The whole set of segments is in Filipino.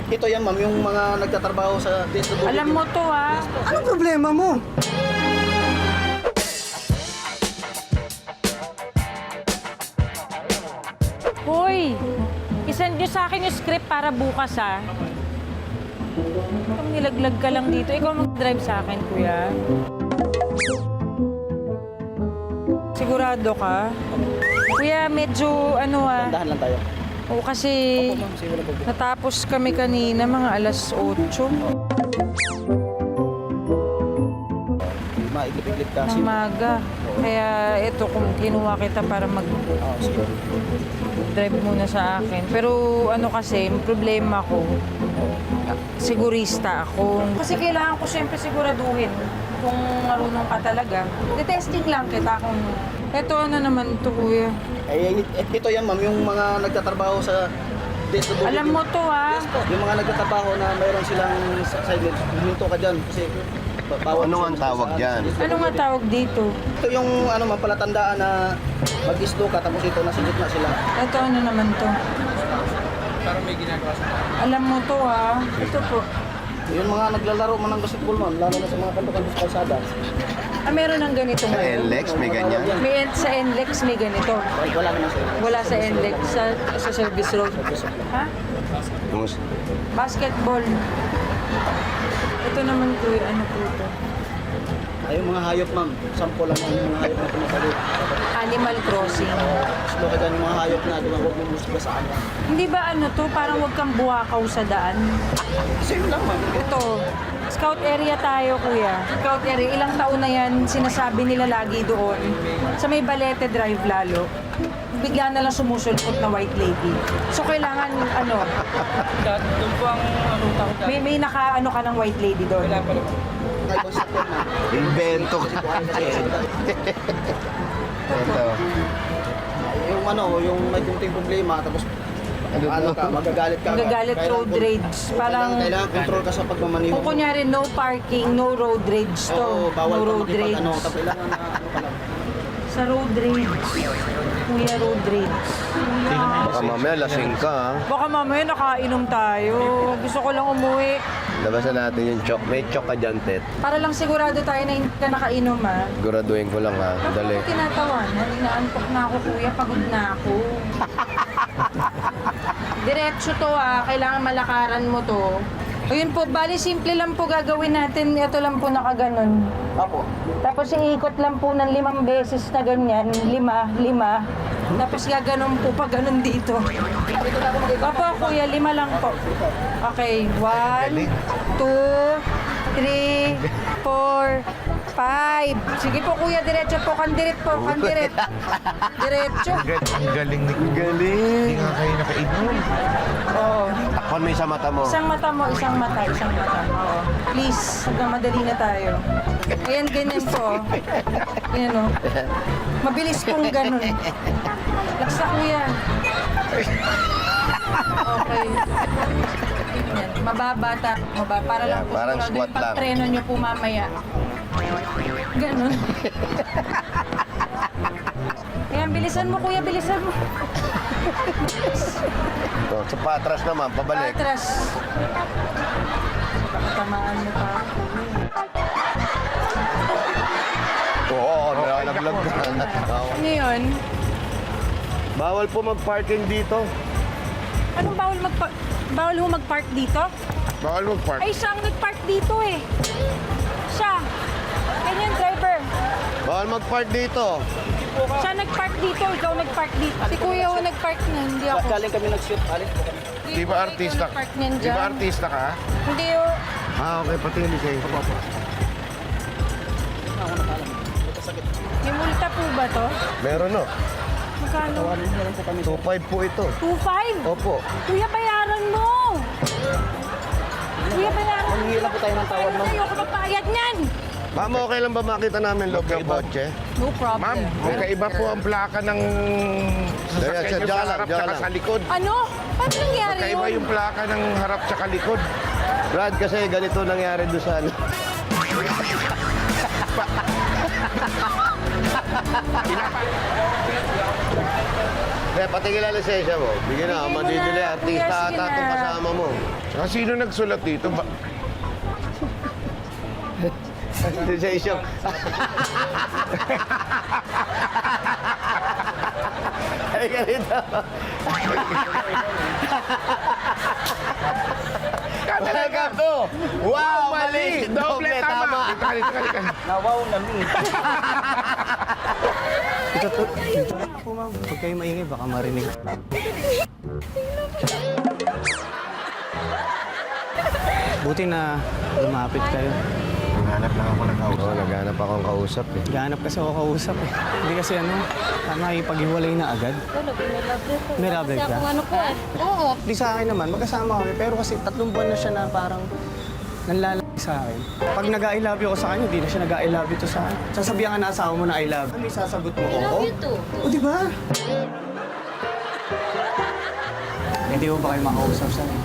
Ito yan, ma'am, yung mga nagtatrabaho sa DSWD. Alam mo to, ha? Anong problema mo? Hoy! Isend nyo sa akin yung script para bukas, ha? Itong nilaglag ka lang dito. Ikaw mag-drive sa akin, kuya. Sigurado ka? Kuya, medyo ano, ha? Dahan lang tayo. Oo, kasi Opo, ma'am, sige, wala po. natapos kami kanina, mga alas 8 Maiglip-iglip ka. ng maga. Kaya ito, kung kinuha kita para Sige. drive muna sa akin. Pero ano kasi, problema ko, sigurista ako. Kasi kailangan ko siyempre siguraduhin kung marunong ka talaga. De-testing lang kita kung... Ito ano naman to, kuya. Ito yan, ma'am, yung mga nagtatrabaho sa DSWD. Alam mo to, ha? Yes po. Yung mga nagtatrabaho na mayroon silang silence, huminto ka dyan kasi bawal. Ano ang tawag dyan? Ano nga tawag dito? Ito yung ano, ma'am, palatandaan na mag-islo ka tapos ito nasa gitna sila. Ito ano naman to? Parang may ginagawa sa Alam mo to, ha? Ito po. yung mga naglalaro man ng basketball, ma'am, lalo na sa mga kanto-kanto sa kalsada. Ah, meron ng ganito Sa ngayon. NLEX, may ganyan. May sa NLEX may ganito. Wala naman sila. Wala sa NLEX, sa service road. Ha? Basketball. Ito naman po, ano po ito? Ay, yung mga hayop, ma'am. Sample lang yung mga hayop na tumatalik. Animal crossing. Islo ka dyan yung mga hayop na huwag mo musga sa kanya. Hindi ba ano to, parang wag kang buwakaw sa daan? Same lang, ma'am. Ito, scout area tayo, kuya. Scout area, ilang taon na yan, sinasabi nila lagi doon. Sa may Balete Drive lalo, bigla na lang sumusulpot na white lady. So, kailangan, ano, Doon po ang ruta ko may naka-ano ka ng white lady doon. Ay, basketball, ma'am. Invento ka. Ito. Yung ano, yung may kunting problema, tapos ano ka, magagalit ka. Magagalit, road rage. Parang, Kailangan control ka sa pagmamaniho. kung kunyari, no parking, no road rage to. Oo, bawal No ka road rage. ano, tapos kailangan na ano ka lang. Sa road rage. Kuya, road rage. Baka mamaya lasing ka, ha? Baka mamaya nakainom tayo. Gusto ko lang umuwi. Labasan natin yung chok. May chok ka dyan, Tet. Para lang sigurado tayo na hindi ka nakainom, ha? Siguraduhin ko lang, ha? Bakit Dali. ako tinatawanan? Inaantok na ako, kuya. Pagod na ako. Diretso to, ha? Kailangan malakaran mo to. Ayun po, bali simple lang po gagawin natin. Ito lang po nakaganon. Apo. Tapos iikot lang po ng 5 beses na ganyan. 5. Tapos gaganon po pag ganon dito. Opo, kuya, 5 lang po. Okay, 1, 2, 3, 4, 5. Sige po, kuya, diretso po. Kandirit po, kandirit. Diretso. Ang galing ni Galing. Hindi nga kayo nakainom. Oo. Takpan mo yung sa mata mo. Isang mata mo, isang mata, isang mata. Oo. Please, magmamadali na tayo. Ayan, ganyan po. Ayan o. Mabilis pong ganun. Laksa, kuya. Okay. Yan. Mababa. Para lang Yeah, po. parang sigurado squat yung pagtreno nyo po mamaya. Ganun. Ayan, bilisan mo, kuya. Bilisan mo. Ito, sa patras naman, pabalik. Atras. Tamaan mo pa. Oo, nalaglag ka. Ano yun? Bawal po mag-parking dito. Anong bawal ho mag-park dito? Bawal mag-park. Ay, siya ang nag-park dito eh. Siya. Ganyan, driver. Bawal mag-park dito. Siya nag-park dito, ikaw nag-park dito. Si kuya ho nag-park na, hindi ako. Galing kami nag-shoot, alis po kami. Di ba artista? Ikaw nag-park niyan Di ba dyan. artista ka? Hindi ho. Ah, okay. Pati yung lisensya. May multa po ba to? Meron, no? Magkano? 2.5 po ito. 2.5? Opo. Kuya, bayaran mo. Kuya, bayaran mo. Manghihila po tayo ng tawad, ma'am. Ayoko magpayad niyan. Ma'am, okay lang ba makita namin loob ng kotse? No problem. Ma'am, magkaiba po ang plaka ng sasakyan nyo Diyan sa lang, harap diyan tsaka lang. sa likod. Ano? Paano nangyari Magkaiba yun? yung plaka ng harap tsaka likod. Brad, kasi ganito nangyari doon sa ano. Kaya patigil ang lisensya mo. Bigyan na, Bigay mo madidili. na, Artista kuya, sige ata itong na. kasama mo. Saka sino nagsulat dito? Lisensya. Ay, ganito. Welcome to Wow, mali! Doble tama! Halika. Nawaw na mi. Ito po ma'am, huwag kayo maingay, baka marinig. Buti na lumapit kayo. Naghanap lang ako ng kausap. Oo, naghanap akong kausap eh. Gahanap kasi ako kausap eh. Hindi kasi nakipag-iwalay na agad. May rubber ka? Ano po eh? Oo. Di sa akin naman, magkasama kami. Pero kasi 3 buwan na siya na parang nanlalaki sa akin. Pag nag-I love you ako sa kanya, hindi na siya nag-I love you to sa akin. Sasabihan ka na asawa mo na I love you. Ano yung sasagot mo? I love you too. O, di ba? Hindi ko ba kayo makausap sa akin?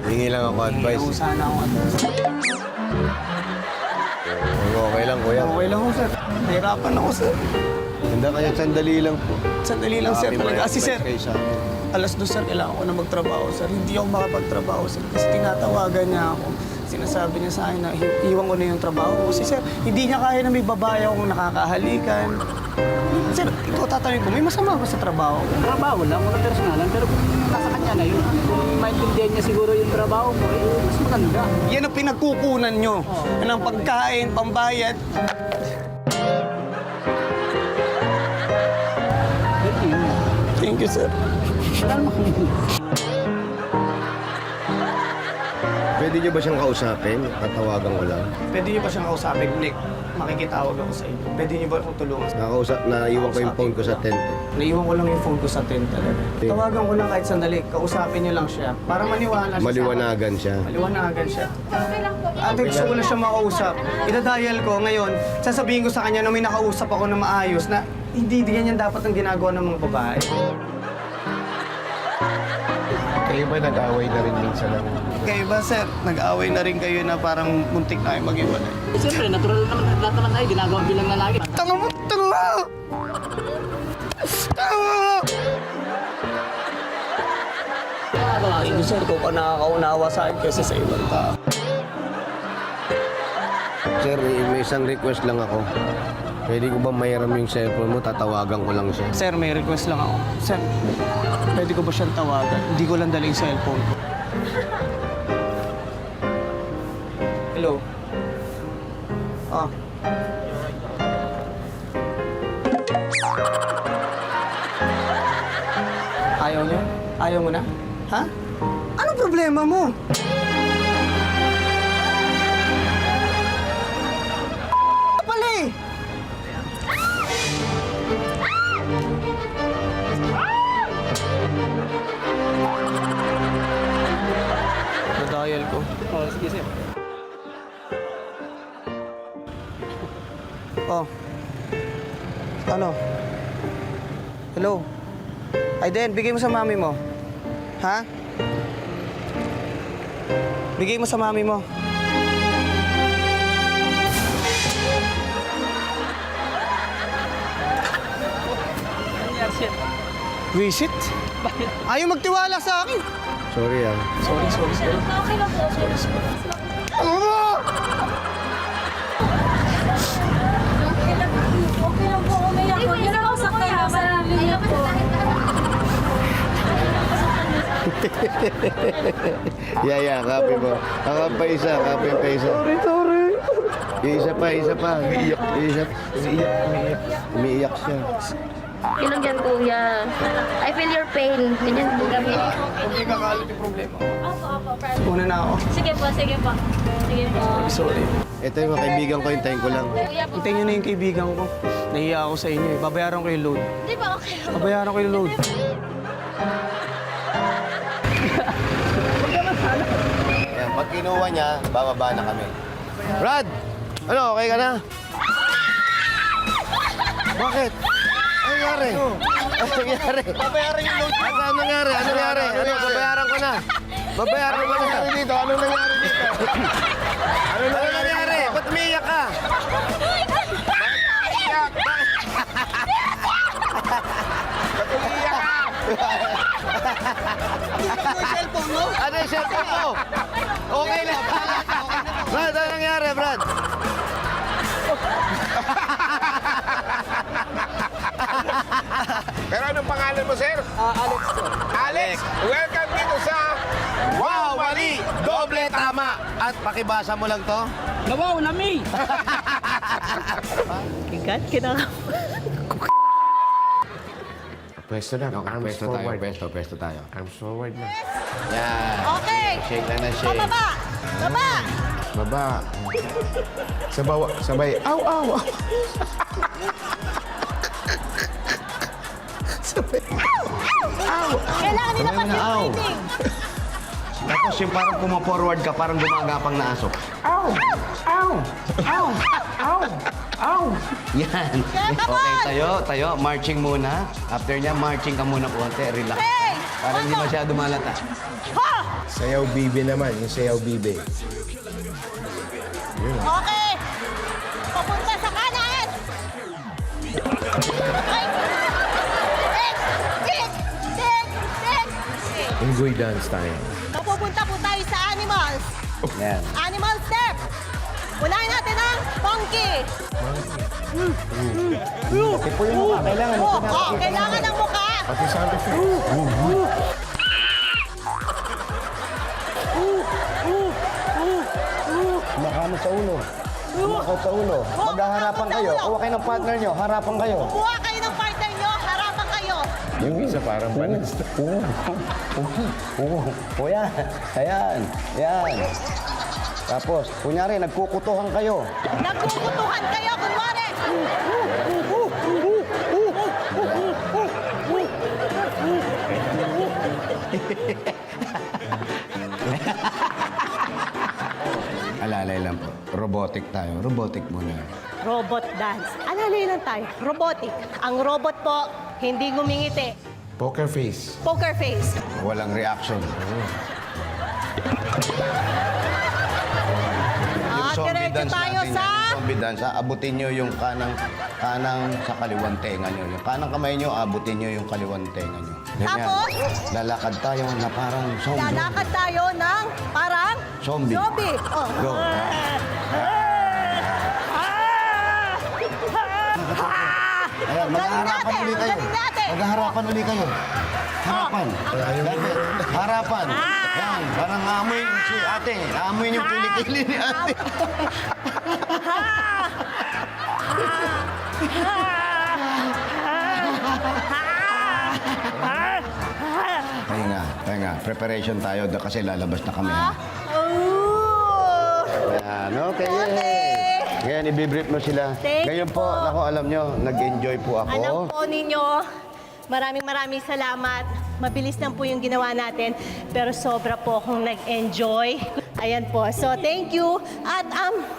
Hingi lang ako advice. Hindi ko sana akong advice. Okay lang, kuya. Okay lang ako, sir. Nahirapan ako, sir. Hindi kaya sandali lang po. Sandali lang, sir. Happy Talaga. birthday Kasi, sir, kayo sa akin. alas 2, sir, kailangan ko na magtrabaho, sir. Hindi ako makapagtrabaho, sir. Kasi tinatawagan niya ako. Sinasabi niya sa akin na iwan ko na yung trabaho ko. Kasi, sir, hindi niya kaya na may babae akong nakakahalikan. Sir, ito tatanungin ko, may masama ba sa trabaho ko? Trabaho lang, mga personalan, pero kung nasa kanya na yun, kung maintindihan niya siguro yung trabaho mo, eh, mas maganda. Yan ang pinagkukunan nyo. Yan ang pagkain, pambayad. Thank you, sir. Pwede niyo ba siyang kausapin? Tatawagan ko lang. Pwede niyo ba siyang kausapin? Nick, makikitawag ako sa inyo. Pwede niyo ba akong tulungan? Naiwan ko yung phone ko sa tent. Naiwan ko lang yung phone ko sa tent talaga. Tawagan ko lang kahit sandali. Kausapin niyo lang siya. Para maniwala siya. Maliwanagan siya. Maliwanagan siya. Ate, gusto ko na siya makausap. Idadial ko ngayon. Sasabihin ko sa kanya na may nakausap ako na maayos na hindi ganyan dapat ang ginagawa ng mga babae. Kayo ba nag-away na rin minsan lang? Kayo ba, sir? Nag-away na rin kayo na parang muntik na kayo mag-iwalay. Siyempre, natural naman lahat naman tayo, ginagawa bilang lalaki. Tanga mo! Tanga mo! Tanga mo! Ay, sir, kung ka nakakaunawa sa akin kasi sa ibang tao. Sir, may isang request lang ako. Pwede ko ba mahiram yung cellphone mo? Tatawagan ko lang siya. Sir, may request lang ako. Sir, pwede ko ba siyang tawagan? Hindi ko lang dala yung cellphone ko. Hello? Ah. Ayaw niyo? Ayaw mo na? Ha? Anong problema mo? Pali! Nadayal ko. Oh, sige, sir. Oh. Ano? Hello? Aiden, bigay mo sa mami mo. Ha? Bigay mo sa mami mo. Visit? Ayaw magtiwala sa akin. Sorry ah. Sorry. Okay lang po. Okay lang po, umiyak ko. Hindi na ako saktan na sarili niya po. Yeah, copy mo. Pa isa. Sorry. Isa pa. Umiiyak siya. Yun lang yan, kuya. I feel your pain. Ganyan po kami. Hindi kakalit yung problema ko. Una na ako. Sige po. Sige po. Sorry. Ito yung mga kaibigan ko, hintayin ko lang. Kuya po. Hintayin nyo na yung kaibigan ko. Nahiya ako sa inyo eh. Babayaran ko yung load. Di ba okay lang? Babayaran ko yung load. Ayan, pag kinuha niya, bababa na kami. Brad! Ano, okay ka na? Bakit? Ano nangyari? Ano nangyari? Babayaran yung load. Ano nangyari? Ano, babayaran ko na. Babayaran ko na. Dito, ano nangyari dito? Ano nangyari? Ba't umiiyak ka? Umiiyak ka! Ano yung cellphone mo? Okay lang. Brad, ano nangyari, Brad? Pero anong pangalan mo, sir? Alex po. Alex, welcome dito sa Wow, mali! Doble tama! At pakibasa mo lang to. Wow, lami! Pwesto na. Arms Pwesto tayo, forward. pwesto tayo. Arms forward na. Yan. Okay. Shake lang na shake. Pababa. Baba. Baba. Sabay. Aw, aw, aw. Kailangan nila Sabay mo na, aw. pa-breathing. Tapos yung parang puma-forward ka, parang gumagapang na aso. Aw! Aw! Aw! Aw! Aw! Yan. Yeah, come Okay, on. tayo. Marching muna. After niya, marching ka muna konti. Relax. Hey! Para hindi masyado malata. Ha! Sayaw bibi naman, yung sayaw bibi. Okay. Papunta sa kanan. Okay. Tik! Tik! Tik! Tik! Inggoy dance tayo. Napupunta po tayo sa animals. Yan. Animal step. Unahin natin ang monkey. Tipo yung mukha, kailangan. Kailangan ng mukha. Pati sound effect. Kumakamot sa ulo. Kumakot sa ulo. Maghaharapan kayo. Kuha kayo ng partner nyo. Harapan kayo. Kuha kayo ng partner nyo. Harapan kayo. Yung isa parang balance. Yan. Ayan. Yan. Tapos, kunyari, nagkukutuhan kayo. Nagkukutuhan kayo. Kunwari. Alalay lang po. Robotic tayo. Robotic muna. Robot dance. Alalay lang tayo. Robotic. Ang robot po, hindi gumingiti. Poker face. Poker face. Walang reaction. Diretso tayo sa... Zombie dance, abutin nyo yung kanang sa kaliwang tenga nyo. Yung kanang kamay nyo, abutin nyo yung kaliwang tenga nyo. Ganyan. Tapos? Lalakad tayo na parang zombie. Lalakad tayo ng parang... Zombie. Zombie. Oh. Go. Ayan, maghaharapan natin, ulit kayo. galing natin. Maghaharapan ulit kayo. Harapan. Lapit. Harapan. Yan, parang amoy si ate. Amoy yung kilikili ni ate. Pahinga. Preparation tayo kasi lalabas na kami. Ha? Oh. Yan, okay. Okay. Ngayon, ibibrief mo sila. Thank Ngayon you po, po. ako alam nyo, nag-enjoy po ako. Alam po ninyo, maraming salamat. Mabilis lang po yung ginawa natin, pero sobra po akong nag-enjoy. Ayan po. So, thank you. At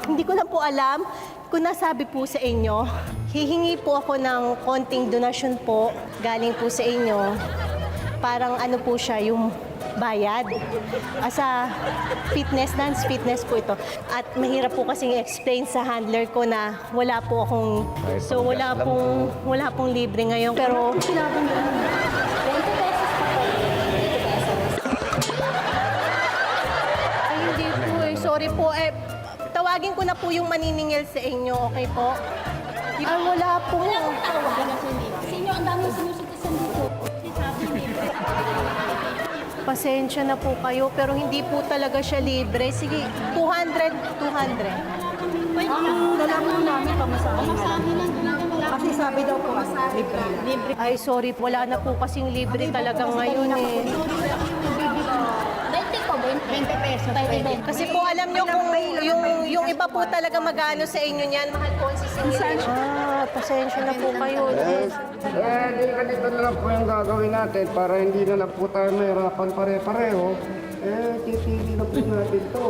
hindi ko lang po alam kung nasabi po sa inyo, hihingi po ako ng konting donasyon po galing po sa inyo. Parang ano po siya, yung bayad. Sa fitness, dance fitness po ito. At mahirap po kasing explain sa handler ko na wala po akong... So, wala pong libre ngayon. Pero... Ay, hindi po eh. Sorry po. Tawagin ko na po yung maniningil sa inyo. Okay po? Ay, wala po. Sino ang daming sinusutusan dito? Pasensya na po kayo, pero hindi po talaga siya libre. Sige, 200. Dala po namin pamasahe na lang. Kasi sabi daw po, libre. Ay, sorry, wala na po kasing libre talaga ngayon eh. 20 po, 20 pesos. 20. Kasi po alam nyo kung yung iba po talaga magano sa inyo niyan, mahal po ang sisingilin. Pasensya na po kayo. Di ganito na lang po yung gagawin natin para hindi na lang po tayo mahirapan pare-pareho. Titili na po natin to.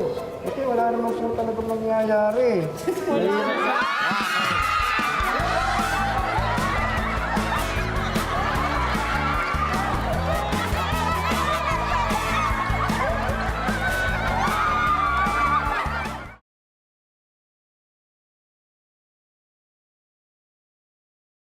Kasi wala naman po talaga mangyayari.